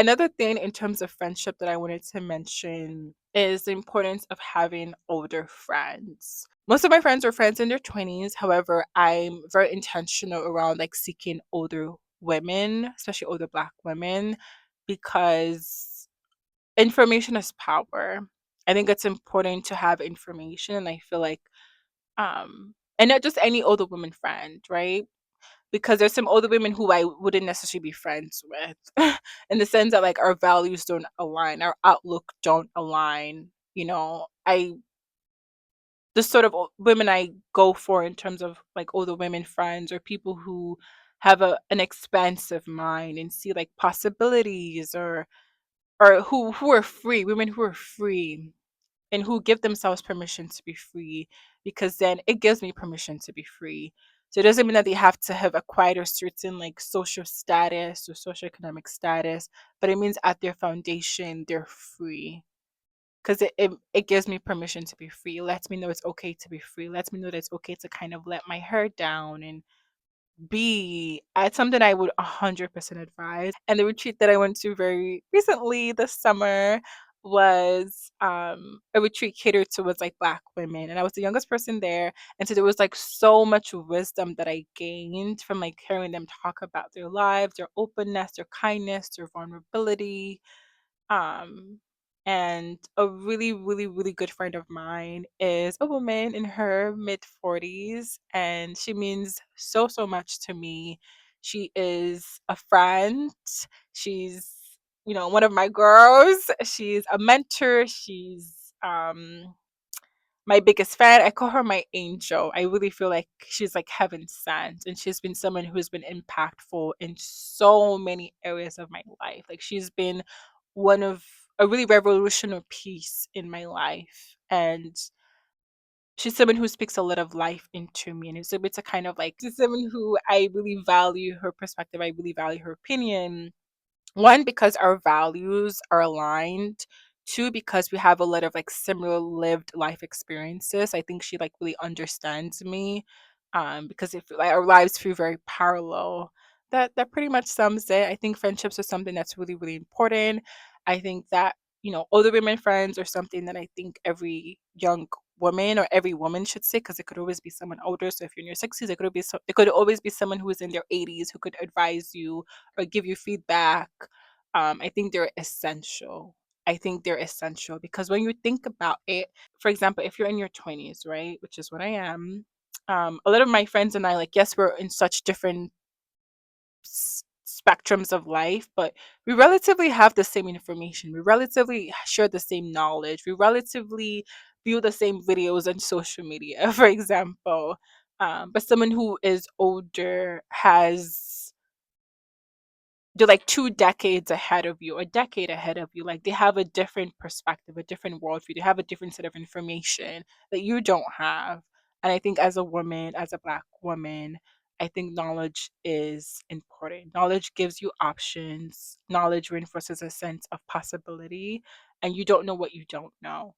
Another thing in terms of friendship that I wanted to mention is the importance of having older friends. Most of my friends are friends in their 20s. However, I'm very intentional around like seeking older women, especially older Black women, because information is power. I think it's important to have information. And I feel like, and not just any older woman friend, right? Because there's some older women who I wouldn't necessarily be friends with in the sense that like our values don't align, our outlook don't align. I the sort of women I go for in terms of like older women friends or people who have an expansive mind and see like possibilities or who are free, women who are free and who give themselves permission to be free, because then it gives me permission to be free. So it doesn't mean that they have to have acquired a certain like social status or socioeconomic status, but it means at their foundation they're free. Because it gives me permission to be free. It lets me know it's okay to be free. It lets me know that it's okay to kind of let my hair down and be it's something I would 100% advise. And the retreat that I went to very recently this summer was a retreat catered towards like Black women. And I was the youngest person there. And so there was like so much wisdom that I gained from like hearing them talk about their lives, their openness, their kindness, their vulnerability. um, and a really, really, really good friend of mine is a woman in her mid 40s, and she means so, so much to me. She is a friend. She's, one of my girls. She's a mentor. She's my biggest fan. I call her my angel. I really feel like she's like heaven sent, and she's been someone who's been impactful in so many areas of my life. Like she's been one of a really revolutionary piece in my life, and she's someone who speaks a lot of life into me, and it's able to kind of like she's someone who I really value her perspective. I really value her opinion. One, because our values are aligned. Two, because we have a lot of like similar lived life experiences. I think she like really understands me. Because if like our lives feel very parallel, that pretty much sums it. I think friendships are something that's really, really important. I think that, older women friends are something that I think every young woman or every woman should say, because it could always be someone older. So if you're in your 60s, it could always be someone who is in their 80s who could advise you or give you feedback. I think they're essential. I think they're essential because when you think about it, for example, if you're in your 20s, right, which is what I am, a lot of my friends and I, like, yes, we're in such different spectrums of life, but we relatively have the same information. We relatively share the same knowledge. We relatively view the same videos on social media, for example. But someone who is older has they're like 2 decades ahead of you, a decade ahead of you. Like they have a different perspective, a different worldview. They have a different set of information that you don't have. And I think as a woman, as a Black woman, I think knowledge is important. Knowledge gives you options. Knowledge reinforces a sense of possibility, and you don't know what you don't know.